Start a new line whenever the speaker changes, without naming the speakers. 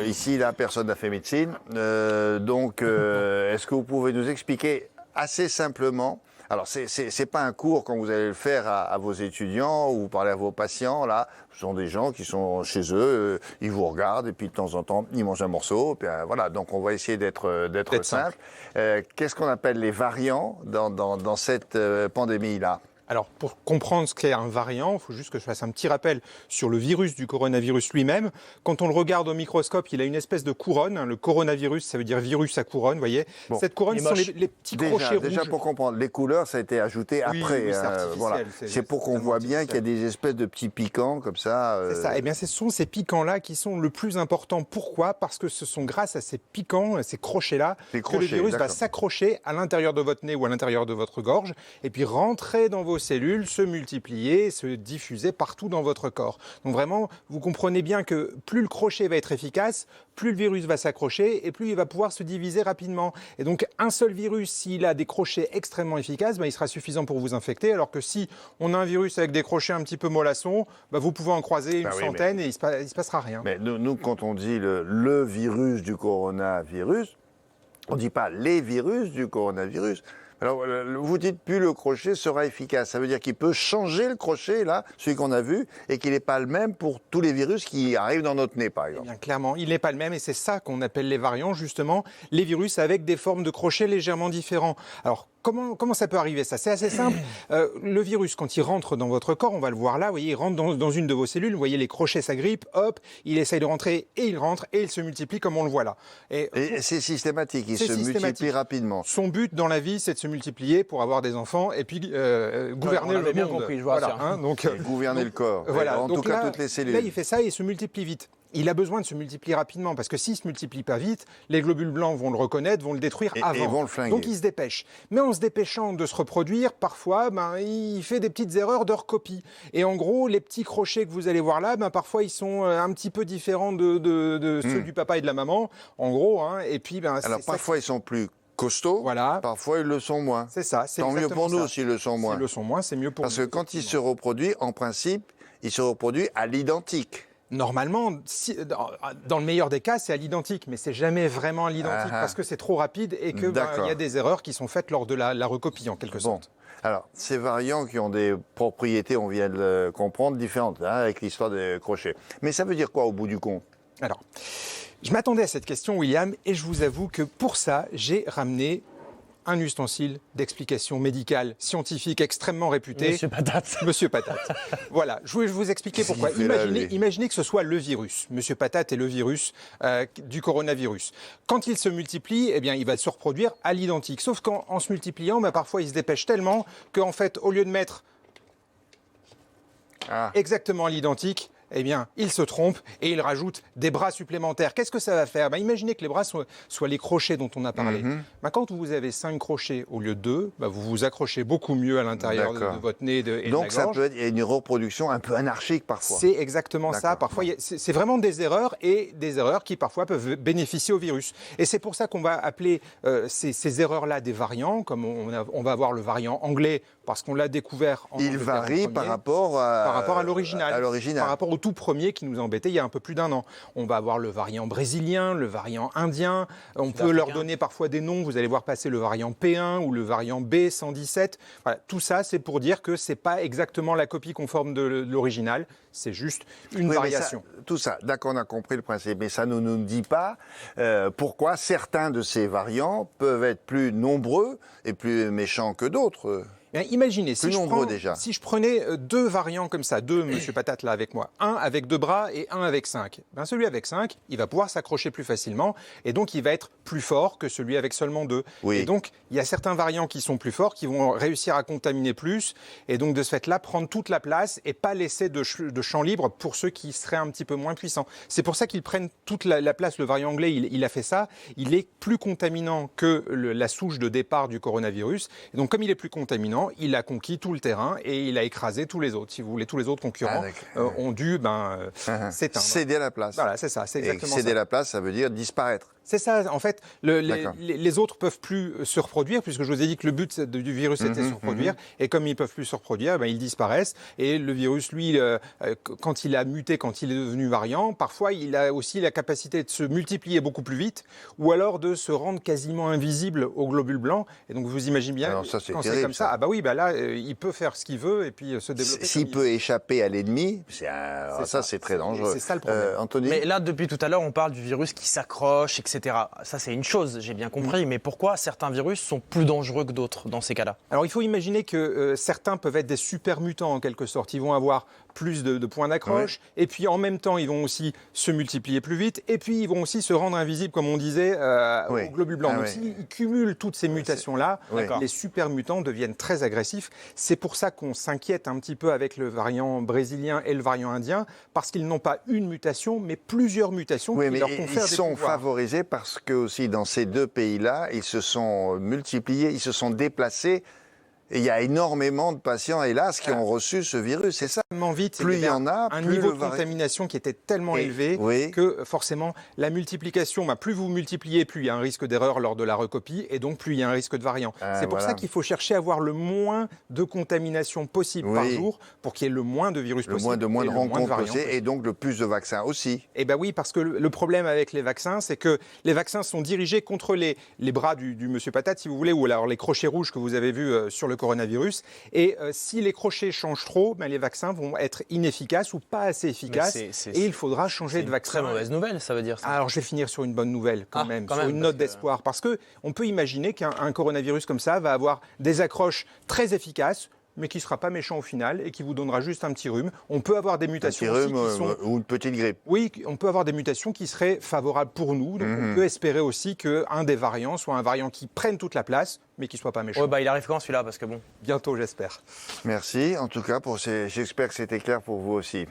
ici, là, personne n'a fait médecine. Est-ce que vous pouvez nous expliquer assez simplement? Alors, c'est pas un cours quand vous allez le faire à vos étudiants ou parler à vos patients, là. Ce sont des gens qui sont chez eux, ils vous regardent et puis de temps en temps, ils mangent un morceau. Et puis, voilà, donc on va essayer d'être simple. Qu'est-ce qu'on appelle les variants dans cette pandémie-là?
Alors, pour comprendre ce qu'est un variant, il faut juste que je fasse un petit rappel sur le virus du coronavirus lui-même. Quand on le regarde au microscope, il a une espèce de couronne. Le coronavirus, ça veut dire virus à couronne, vous voyez.
Bon.
Cette couronne, ce sont les petits crochets rouges.
Déjà, pour comprendre, les couleurs, ça a été ajouté après.
Oui, c'est artificiel.
Voilà. C'est pour qu'on voit bien qu'il y a des espèces de petits piquants comme ça.
C'est ça. Eh bien, ce sont ces piquants-là qui sont le plus importants. Pourquoi? Parce que ce sont grâce à ces piquants, ces crochets-là, que le virus va s'accrocher à l'intérieur de votre nez ou à l'intérieur de votre gorge et puis rentrer dans vos cellules, se multiplier, se diffuser partout dans votre corps. Donc vraiment, vous comprenez bien que plus le crochet va être efficace, plus le virus va s'accrocher et plus il va pouvoir se diviser rapidement. Et donc un seul virus, s'il a des crochets extrêmement efficaces, il sera suffisant pour vous infecter, alors que si on a un virus avec des crochets un petit peu mollassons, vous pouvez en croiser une centaine et il se passera rien.
Mais nous, quand on dit le virus du coronavirus, on ne dit pas les virus du coronavirus. Alors, vous dites plus le crochet sera efficace. Ça veut dire qu'il peut changer le crochet, là, celui qu'on a vu, et qu'il n'est pas le même pour tous les virus qui arrivent dans notre nez, par exemple.
Eh bien, clairement, il n'est pas le même, et c'est ça qu'on appelle les variants, justement, les virus avec des formes de crochets légèrement différents. Alors, comment ça peut arriver, ça? C'est assez simple. Le virus, quand il rentre dans votre corps, on va le voir là, vous voyez, il rentre dans une de vos cellules, vous voyez les crochets s'agrippent, hop, il essaye de rentrer, et il rentre, et il se multiplie comme on le voit là.
Et c'est systématique, il se multiplie rapidement.
Son but dans la vie, c'est de se multiplier pour avoir des enfants et puis gouverner le monde.
Bien compris, je vois ça.
Et gouverner le corps,
voilà,
en tout cas toutes les cellules.
Là, il fait ça et il se multiplie vite. Il a besoin de se multiplier rapidement parce que s'il ne se multiplie pas vite, les globules blancs vont le reconnaître, vont le détruire avant.
Et vont le flinguer.
Donc il se dépêche. Mais en se dépêchant de se reproduire, parfois, il fait des petites erreurs de recopie. Et en gros, les petits crochets que vous allez voir là, parfois ils sont un petit peu différents de ceux du papa et de la maman, en gros. Et puis,
alors parfois ils sont plus costauds,
voilà.
Parfois ils le sont moins.
C'est ça.
Tant mieux pour nous s'ils le sont moins.
S'ils le sont moins, c'est mieux pour nous.
Parce que quand il se reproduit, en principe, il se reproduit à l'identique.
Normalement, dans le meilleur des cas, c'est à l'identique, mais c'est jamais vraiment à l'identique parce que c'est trop rapide et qu'il y a des erreurs qui sont faites lors de la recopie en quelque sorte.
Alors, ces variants qui ont des propriétés, on vient de le comprendre, différentes avec l'histoire des crochets. Mais ça veut dire quoi au bout du compte?
Alors, je m'attendais à cette question, William, et je vous avoue que pour ça, j'ai ramené un ustensile d'explication médicale, scientifique, extrêmement réputé.
Monsieur Patate.
Monsieur Patate. Voilà, je vais vous expliquer pourquoi. Imaginez que ce soit le virus. Monsieur Patate est le virus du coronavirus. Quand il se multiplie, il va se reproduire à l'identique. Sauf qu'en se multipliant, parfois il se dépêche tellement qu'en fait, au lieu de mettre exactement à l'identique, il se trompe et il rajoute des bras supplémentaires. Qu'est-ce que ça va faire? Imaginez que les bras soient les crochets dont on a parlé. Quand vous avez 5 crochets au lieu de 2, vous vous accrochez beaucoup mieux à l'intérieur de votre nez et de la gorge.
Donc ça peut être une reproduction un peu anarchique parfois.
C'est exactement ça. Parfois, c'est vraiment des erreurs et des erreurs qui parfois peuvent bénéficier au virus. Et c'est pour ça qu'on va appeler ces erreurs-là des variants, comme on va avoir le variant anglais parce qu'on l'a découvert en
Il varie par rapport
à l'original.
Par
rapport au tout premier qui nous embêtait il y a un peu plus d'1 an. On va avoir le variant brésilien, le variant indien. On peut leur donner parfois des noms. Vous allez voir passer le variant P1 ou le variant B117. Voilà, tout ça, c'est pour dire que c'est pas exactement la copie conforme de l'original. C'est juste une variation.
Tout ça, d'accord, on a compris le principe. Mais ça ne nous dit pas pourquoi certains de ces variants peuvent être plus nombreux et plus méchants que d'autres.
Imaginez, si je prenais 2 variants comme ça, 2, Monsieur Patate là avec moi, un avec 2 bras et un avec 5. Celui avec 5, il va pouvoir s'accrocher plus facilement et donc il va être plus fort que celui avec seulement 2.
Oui.
Et donc, il y a certains variants qui sont plus forts, qui vont réussir à contaminer plus et donc de ce fait-là, prendre toute la place et pas laisser de champ libre pour ceux qui seraient un petit peu moins puissants. C'est pour ça qu'ils prennent toute la place. Le variant anglais, il a fait ça. Il est plus contaminant que la souche de départ du coronavirus. Et donc, comme il est plus contaminant, il a conquis tout le terrain et il a écrasé tous les autres. Si vous voulez, tous les autres concurrents ont dû s'éteindre.
Céder la place.
Voilà, c'est ça, c'est exactement ça.
Céder la place, ça veut dire disparaître.
C'est ça, en fait, les autres peuvent plus se reproduire, puisque je vous ai dit que le but du virus était de se reproduire, et comme ils peuvent plus se reproduire, ils disparaissent. Et le virus, lui, quand il a muté, quand il est devenu variant, parfois il a aussi la capacité de se multiplier beaucoup plus vite, ou alors de se rendre quasiment invisible aux globules blancs. Et donc vous imaginez bien,
alors ça,
quand
terrible,
c'est comme ça, là, il peut faire ce qu'il veut et puis se développer.
S'il peut échapper à l'ennemi, ça c'est très dangereux.
C'est ça le problème.
Anthony ?
Mais là, depuis tout à l'heure, on parle du virus qui s'accroche, etc. Ça, c'est une chose, j'ai bien compris. Mais pourquoi certains virus sont plus dangereux que d'autres dans ces cas-là?
Alors, il faut imaginer que certains peuvent être des super mutants en quelque sorte. Ils vont avoir plus de points d'accroche, et puis en même temps, ils vont aussi se multiplier plus vite, et puis ils vont aussi se rendre invisibles, comme on disait, aux globules blancs. Donc, s'ils cumulent toutes ces mutations-là, les super mutants deviennent très agressifs. C'est pour ça qu'on s'inquiète un petit peu avec le variant brésilien et le variant indien, parce qu'ils n'ont pas une mutation, mais plusieurs mutations qui leur confèrent des pouvoirs.
Ils sont favorisés parce que aussi dans ces deux pays-là, ils se sont multipliés, ils se sont déplacés. Et il y a énormément de patients, hélas, qui ont reçu ce virus, c'est ça.
Tellement vite,
plus il y en a,
un niveau de contamination qui était tellement élevé que forcément la multiplication, plus vous multipliez, plus il y a un risque d'erreur lors de la recopie, et donc plus il y a un risque de variant. C'est pour ça qu'il faut chercher à avoir le moins de contamination possible par jour, pour qu'il y ait le moins de virus possible.
Le moins de rencontres possibles, et donc le plus de vaccins aussi.
Eh bien oui, parce que le problème avec les vaccins, c'est que les vaccins sont dirigés contre les bras du monsieur patate, si vous voulez, ou alors les crochets rouges que vous avez vus sur le coronavirus. Et si les crochets changent trop, les vaccins vont être inefficaces ou pas assez efficaces. Et il faudra changer de vaccin.
C'est une très mauvaise nouvelle, ça veut dire ça.
Alors je vais finir sur une bonne nouvelle quand même, sur une note d'espoir. Parce qu'on peut imaginer qu'un coronavirus comme ça va avoir des accroches très efficaces, mais qui ne sera pas méchant au final et qui vous donnera juste un petit rhume. On peut avoir des mutations
aussi qui sont... ou une petite grippe.
Oui, on peut avoir des mutations qui seraient favorables pour nous. Donc on peut espérer aussi qu'un des variants soit un variant qui prenne toute la place, mais qui ne soit pas méchant.
Il arrive quand celui-là? Parce que bon...
Bientôt, j'espère.
Merci. En tout cas, j'espère que c'était clair pour vous aussi.